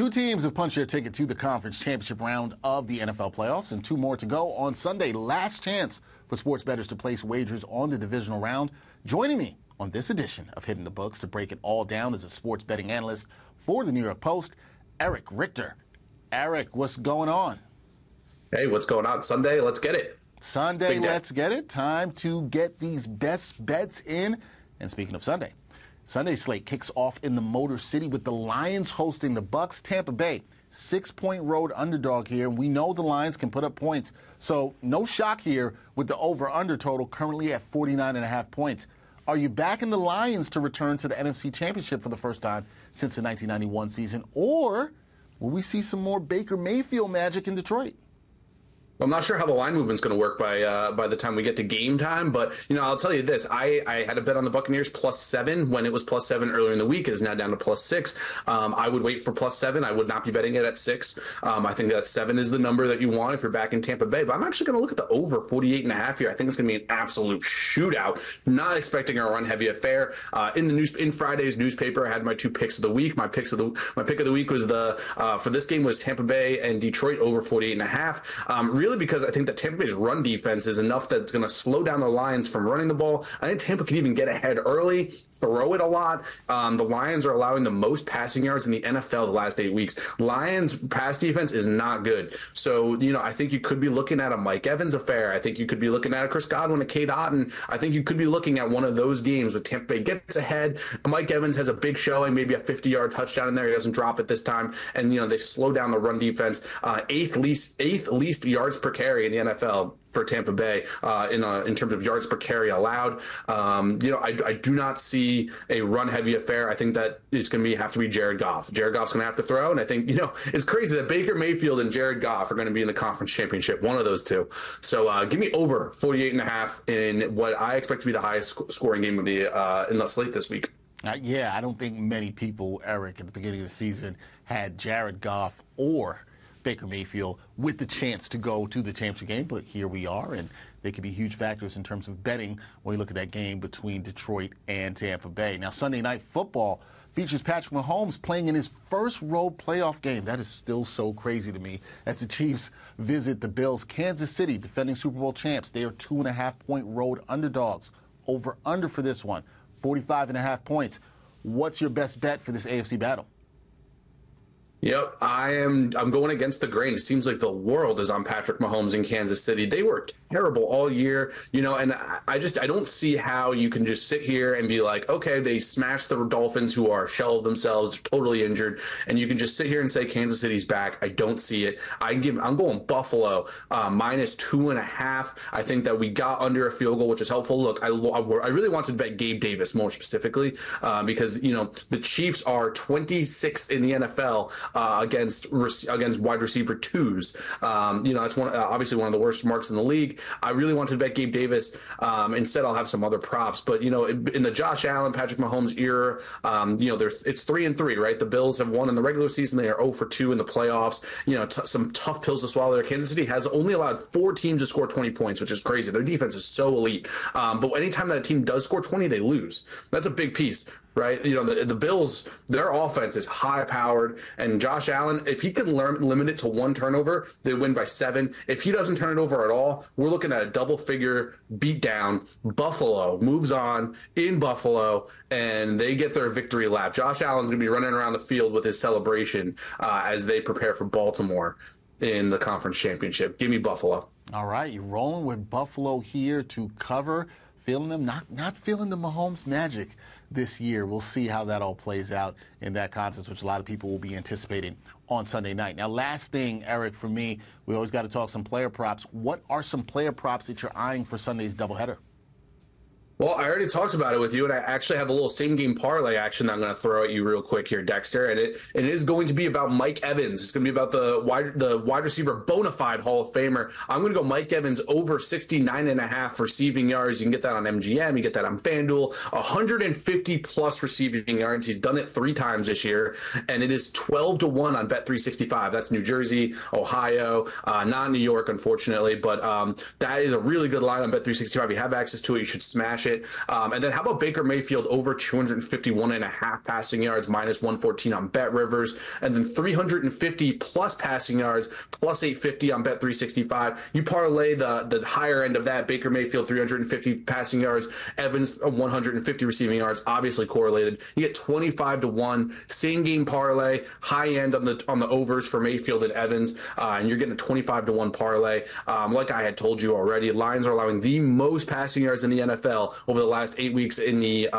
Two teams have punched their ticket to the conference championship round of the NFL playoffs, and two more to go on Sunday. Last chance for sports bettors to place wagers on the divisional round. Joining me on this edition of Hitting the Books to break it all down is a sports betting analyst for the New York Post, Erich Richter. Eric, what's going on? Hey, what's going on? Sunday, let's get it. Sunday, let's get it. Time to get these best bets in. And speaking of Sunday, Sunday's slate kicks off in the Motor City with the Lions hosting the Bucks. Tampa Bay, 6-point road underdog here. We know the Lions can put up points, so no shock here with the over-under total currently at 49.5 points. Are you backing the Lions to return to the NFC Championship for the first time since the 1991 season, or will we see some more Baker Mayfield magic in Detroit? I'm not sure how the line movement's going to work by the time we get to game time, but I'll tell you this: I had a bet on the Buccaneers +7 when it was +7 earlier in the week. It is now down to +6. I would wait for +7. I would not be betting it at 6. I think that 7 is the number that you want if you're back in Tampa Bay. But I'm actually going to look at the over 48.5 here. I think it's going to be an absolute shootout. Not expecting a run-heavy affair. In Friday's newspaper, I had my 2 picks of the week. My pick of the week was for this game was Tampa Bay and Detroit over 48.5. Really, because I think that Tampa Bay's run defense is enough that it's going to slow down the Lions from running the ball. I think Tampa can even get ahead early, throw it a lot. The Lions are allowing the most passing yards in the NFL the last 8 weeks. Lions pass defense is not good. So, I think you could be looking at a Mike Evans affair. I think you could be looking at a Chris Godwin, a Cade Otton. I think you could be looking at one of those games with Tampa Bay gets ahead. Mike Evans has a big showing, maybe a 50-yard touchdown in there. He doesn't drop it this time. And, they slow down the run defense. Eighth least yards per carry in the NFL for Tampa Bay in terms of yards per carry allowed. I do not see a run-heavy affair. I think that it's going to have to be Jared Goff. Jared Goff's going to have to throw, and I think, it's crazy that Baker Mayfield and Jared Goff are going to be in the conference championship, one of those two. So give me over 48.5 in what I expect to be the highest scoring game of in the slate this week. I don't think many people, Eric, at the beginning of the season had Jared Goff or Baker Mayfield with the chance to go to the championship game, but here we are, and they could be huge factors in terms of betting when you look at that game between Detroit and Tampa Bay. Now, Sunday Night Football features Patrick Mahomes playing in his first road playoff game. That is still so crazy to me as the Chiefs visit the Bills. Kansas City, defending Super Bowl champs, they are 2.5-point road underdogs. Over-under for this one, 45.5 points. What's your best bet for this AFC battle? Yep, I'm going against the grain. It seems like the world is on Patrick Mahomes in Kansas City. They were terrible all year, and I don't see how you can just sit here and be like, okay, they smashed the Dolphins, who are a shell of themselves, totally injured, and you can just sit here and say Kansas City's back. I don't see it. I'm going Buffalo -2.5. I think that we got under a field goal, which is helpful. Look, I really wanted to bet Gabe Davis more specifically because the Chiefs are 26th in the NFL. Against wide receiver twos. That's obviously one of the worst marks in the league. I really wanted to bet Gabe Davis. Instead, I'll have some other props. But, in the Josh Allen, Patrick Mahomes era, it's 3-3, right? The Bills have won in the regular season. They are 0-2 in the playoffs. Some tough pills to swallow there. Kansas City has only allowed 4 teams to score 20 points, which is crazy. Their defense is so elite. But anytime that team does score 20, they lose. That's a big piece. Right, the Bills, their offense is high-powered, and Josh Allen, if he can limit it to 1 turnover, they win by 7. If he doesn't turn it over at all, we're looking at a double-figure beatdown. Buffalo moves on in Buffalo, and they get their victory lap. Josh Allen's going to be running around the field with his celebration as they prepare for Baltimore in the conference championship. Give me Buffalo. All right, you're rolling with Buffalo here to cover. Feeling them, not feeling the Mahomes magic this year. We'll see how that all plays out in that contest, which a lot of people will be anticipating on Sunday night. Now, last thing, Eric, for me, we always got to talk some player props. What are some player props that you're eyeing for Sunday's doubleheader? Well, I already talked about it with you, and I actually have a little same-game parlay action that I'm going to throw at you real quick here, Dexter. And it is going to be about Mike Evans. It's going to be about the wide receiver bona fide Hall of Famer. I'm going to go Mike Evans over 69.5 receiving yards. You can get that on MGM. You get that on FanDuel. 150-plus receiving yards. He's done it 3 times this year, and it is 12-1 on Bet365. That's New Jersey, Ohio, not New York, unfortunately. But that is a really good line on Bet365. If you have access to it, you should smash it. it. And then how about Baker Mayfield over 251.5 passing yards, minus 114 on Bet Rivers, and then 350 plus passing yards, plus 850 on Bet 365. You parlay the higher end of that, Baker Mayfield 350 passing yards, Evans 150 receiving yards, obviously correlated. You get 25-1 same game parlay, high end on the overs for Mayfield and Evans, and you're getting a 25-1 parlay. Like I had told you already, Lions are allowing the most passing yards in the NFL over the last 8 weeks in the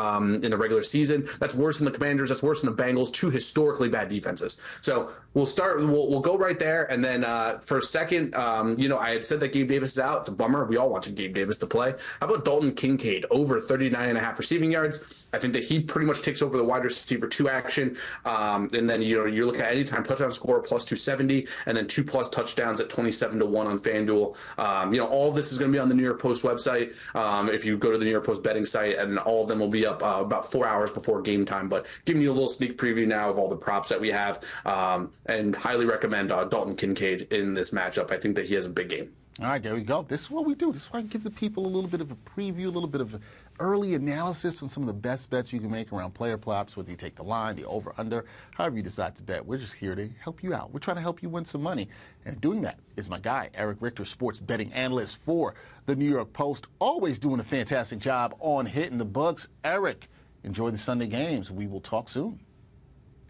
regular season. That's worse than the Commanders. That's worse than the Bengals. Two historically bad defenses. So we'll go right there, and then for a second, I had said that Gabe Davis is out. It's a bummer. We all wanted Gabe Davis to play. How about Dalton Kincaid over 39.5 receiving yards? I think that he pretty much takes over the wide receiver 2 action, and then you're looking at anytime touchdown score plus 270, and then 2+ touchdowns at 27-1 on FanDuel. All of this is going to be on the New York Post website. If you go to the New York Post betting site, and all of them will be up about 4 hours before game time. But giving you a little sneak preview now of all the props that we have, and highly recommend Dalton Kincaid in this matchup. I think that he has a big game. All right, there we go. This is what we do. This is why I give the people a little bit of a preview, a little bit of early analysis on some of the best bets you can make around player props, whether you take the line, the over-under, however you decide to bet. We're just here to help you out. We're trying to help you win some money. And doing that is my guy, Erich Richter, sports betting analyst for the New York Post, always doing a fantastic job on hitting the books. Erich, enjoy the Sunday games. We will talk soon.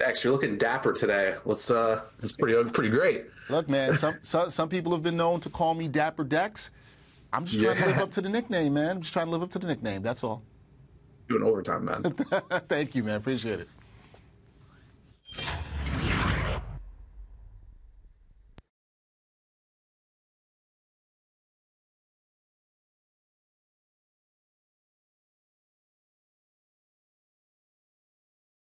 Actually, you're looking dapper today. It's pretty great. Look, man, some people have been known to call me Dapper Dex. I'm just trying to live up to the nickname, man. I'm just trying to live up to the nickname. That's all. Doing overtime, man. Thank you, man. Appreciate it.